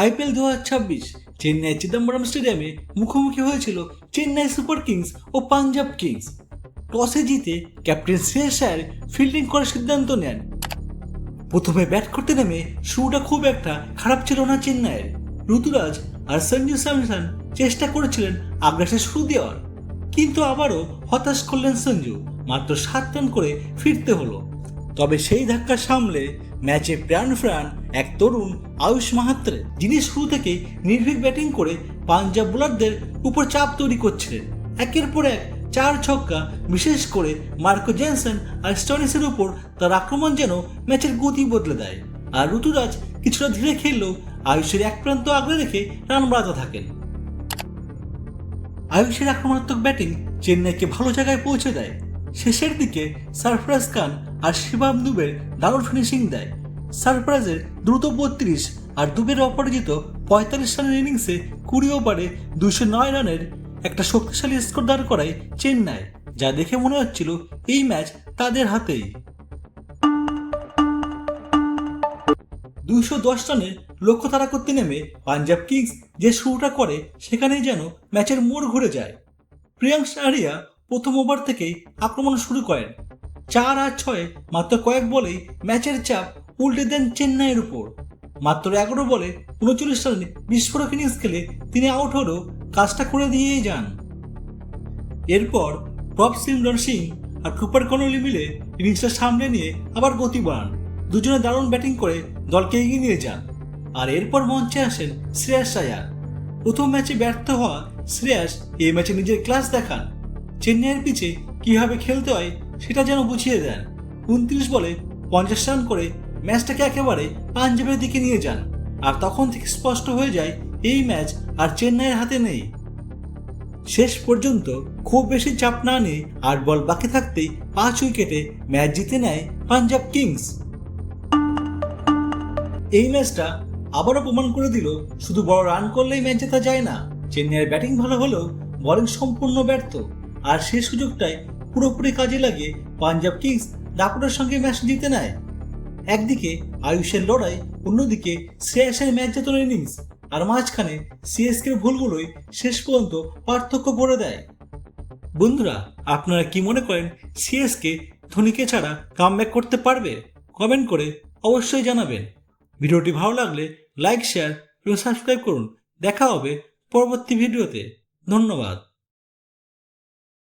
IPL 2026 Chennai Chidambaram স্টেডিয়ামে মুখোমুখি হয়েছিল চেন্নাই সুপার কিংস ও পাঞ্জাব কিংস। টসে জিতে ক্যাপ্টেন শ্রেয়াস আয়ার ফিল্ডিং করার সিদ্ধান্ত নেন। প্রথমে ব্যাট করতে নেমে শুরুটা খুব একটা খারাপ ছিল না চেন্নাইয়ের। ঋতুরাজ আর সঞ্জু স্যামসন চেষ্টা করেছিলেন আগ্রাসী শুরু দেওয়ার, কিন্তু আবারও হতাশ করলেন সঞ্জু। মাত্র 7 রান করে ফিরতে হলো। তবে সেই ধাক্কা সামলে ম্যাচে প্রাণ এক তরুণ আয়ুষ মাহাত্রে, যিনি শুরু থেকেই নির্ভীক ব্যাটিং করে পাঞ্জাব বোলারদের উপর চাপ তৈরি করছিলেন। একের পর এক 4 ছক্কা, বিশেষ করে মার্কো জেনসন আর স্টোনিসের উপর তার আক্রমণ যেন ম্যাচের গতি বদলে দেয়। আর ঋতুরাজ কিছুটা ধীরে খেললেও আয়ুষের এক প্রান্ত আগলে রেখে রান বাড়াতে থাকেন। আয়ুষের আক্রমণাত্মক ব্যাটিং চেন্নাইকে ভালো জায়গায় পৌঁছে দেয়। শেষের দিকে সরফরাজ খান আর শিবাম দুবের দারুণ ফিনিশিং দেয়। সরফরাজের দ্রুত 32 আর দুবের অপরাজিত 45 রানের ইনিংসে 20 ওভারে 209 রানের একটা শক্তিশালী স্কোর দাঁড় করায় চেন্নাই, যা দেখে মনে হচ্ছিল এই ম্যাচ তাদের হাতেই। 210 রানের লক্ষ্য তাড়া করতে নেমে পাঞ্জাব কিংস যে শুরুটা করে, সেখানেই যেন ম্যাচের মোড় ঘুরে যায়। প্রিয়াংশ আরিয়া প্রথম ওভার থেকেই আক্রমণ শুরু করেন। 4 আর 6 মাত্র কয়েক বলেই ম্যাচের চাপ উল্টে দেন চেন্নাইয়ের উপর। মাত্র 11 বলে 39 রানে বিস্ফোরক ইনিংস খেলে তিনি আউট হলেও কাজটা করে দিয়েই যান। এরপর প্রভ সিমরন সিং আর কুপার কনলি মিলে ইনিংসটা সামনে নিয়ে আবার গতি বাড়ান। দুজনে দারুণ ব্যাটিং করে দলকে এগিয়ে নিয়ে যান। আর এরপর মঞ্চে আসেন শ্রেয়াস আয়ার। প্রথম ম্যাচে ব্যর্থ হওয়া শ্রেয়াস এই ম্যাচে নিজের ক্লাস দেখান। চেন্নাইয়ের পিছে কিভাবে খেলতে হয় সেটা যেন বুঝিয়ে দেন। 29 বলে 50 রান করে ম্যাচটাকে একেবারে পাঞ্জাবের দিকে নিয়ে যান। আর তখন থেকে স্পষ্ট হয়ে যায় এই ম্যাচ আর চেন্নাইয়ের হাতে নেই। শেষ পর্যন্ত খুব বেশি চাপ না নিয়ে 8 বল বাকি থাকতেই 5 উইকেটে ম্যাচ জিতে নেয় পাঞ্জাব কিংস। এই ম্যাচটা আবারও প্রমাণ করে দিল শুধু বড় রান করলেই ম্যাচ জেতা যায় না। চেন্নাইয়ের ব্যাটিং ভালো হলেও বোলিং সম্পূর্ণ ব্যর্থ। আর সেই সুযোগটাই পুরোপুরি কাজে লাগিয়ে পাঞ্জাব কিংস দাপটের সঙ্গে ম্যাচ জিতে নেয়। একদিকে আয়ুষের লড়াই, অন্যদিকে শ্রেয়াসের ম্যাচ জেতানোর ইনিংস, আর মাঝখানে সিএসকের ভুলগুলোই শেষ পর্যন্ত পার্থক্য করে দেয়। বন্ধুরা, আপনারা কি মনে করেন সিএসকে ধোনিকে ছাড়া কামব্যাক করতে পারবে? কমেন্ট করে অবশ্যই জানাবেন। ভিডিওটি ভালো লাগলে লাইক, শেয়ার এবং সাবস্ক্রাইব করুন। দেখা হবে পরবর্তী ভিডিওতে। ধন্যবাদ।